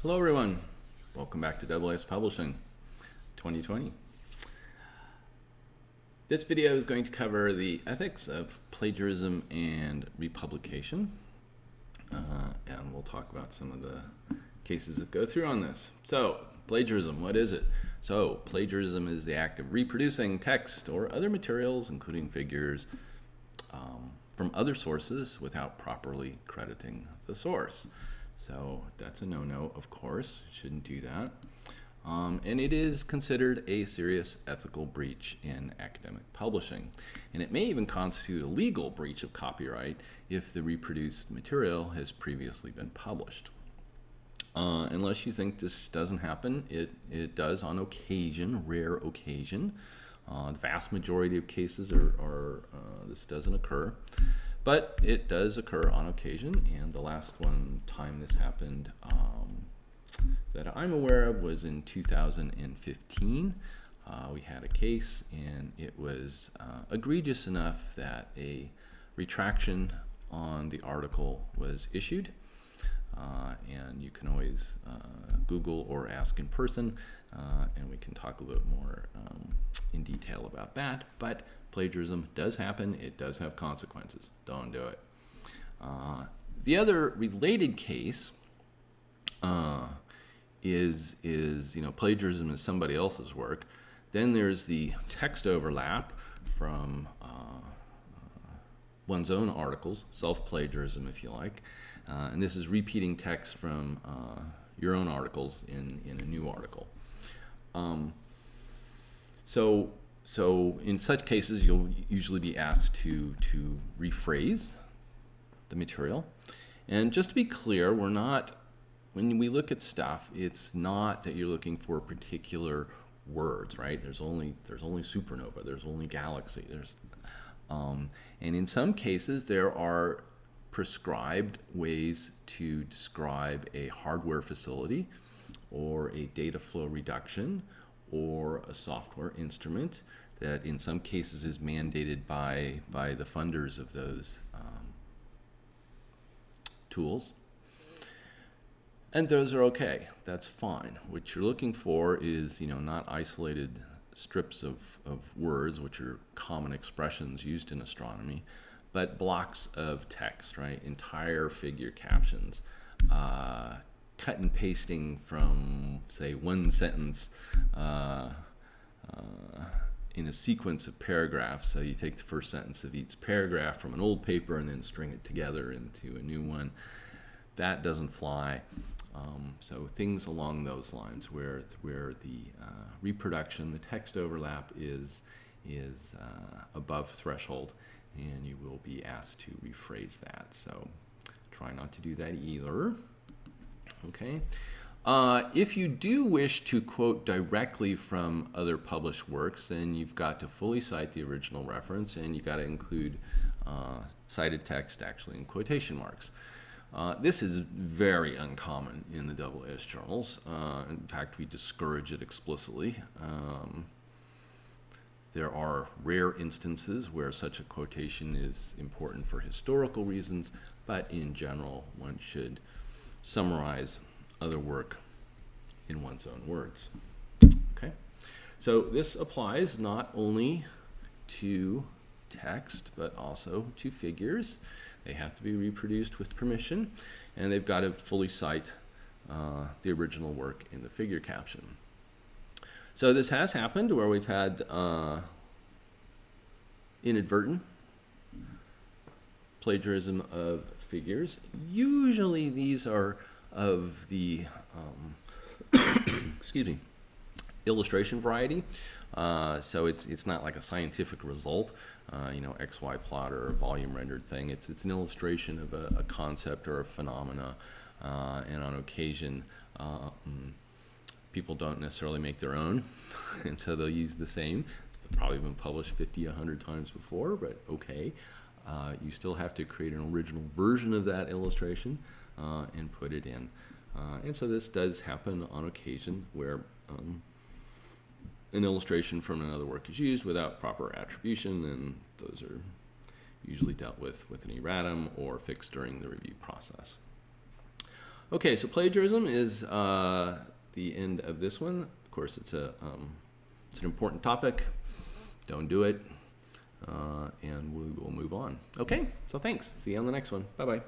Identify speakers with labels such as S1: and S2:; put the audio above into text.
S1: Hello everyone, welcome back to AAS Publishing 2020. This video is going to cover the ethics of plagiarism and republication, and we'll talk about some of the cases that go through on this. So, plagiarism, what is it? So, plagiarism is the act of reproducing text or other materials, including figures, from other sources without properly crediting the source. So that's a no-no, of course. Shouldn't do that. And it is considered a serious ethical breach in academic publishing. And it may even constitute a legal breach of copyright if the reproduced material has previously been published. Unless you think this doesn't happen, it does on occasion, rare occasion. The vast majority of cases this doesn't occur. But it does occur on occasion, and the last one time this happened that I'm aware of was in 2015. We had a case, and it was egregious enough that a retraction on the article was issued. And you can always Google or ask in person, and we can talk a little more in detail about that. But plagiarism does happen. It does have consequences. Don't do it. The other related case is plagiarism is somebody else's work. Then there's the text overlap from one's own articles, self-plagiarism if you like. And this is repeating text from your own articles in a new article. So in such cases, you'll usually be asked to rephrase the material. And just to be clear, when we look at stuff, it's not that you're looking for particular words, right? There's only supernova, there's only galaxy, and in some cases there are prescribed ways to describe a hardware facility or a data flow reduction or a software instrument that in some cases is mandated by the funders of those tools. And those are okay, that's fine. What you're looking for is, not isolated strips of words, which are common expressions used in astronomy, but blocks of text, right? Entire figure captions, cut and pasting from, say, one sentence in a sequence of paragraphs. So you take the first sentence of each paragraph from an old paper and then string it together into a new one. That doesn't fly. So things along those lines where the reproduction, the text overlap is above threshold, and you will be asked to rephrase that. So try not to do that either. Okay. If you do wish to quote directly from other published works, then you've got to fully cite the original reference, and you've got to include cited text actually in quotation marks. This is very uncommon in the AAS journals. In fact, we discourage it explicitly. There are rare instances where such a quotation is important for historical reasons, but in general, one should summarize other work in one's own words. Okay, so this applies not only to text, but also to figures. They have to be reproduced with permission, and they've got to fully cite the original work in the figure caption. So this has happened where we've had inadvertent plagiarism of figures. Usually these are of the illustration variety. So it's not like a scientific result, XY plot or a volume rendered thing. It's an illustration of a concept or a phenomena, and on occasion people don't necessarily make their own, and so they'll use the same. It's probably been published 50, 100 times before, but okay. You still have to create an original version of that illustration and put it in. And so this does happen on occasion where an illustration from another work is used without proper attribution, and those are usually dealt with an erratum or fixed during the review process. Okay, so plagiarism is the end of this one. Of course, it's an important topic. Don't do it, and we will move on. Okay, so thanks. See you on the next one. Bye-bye.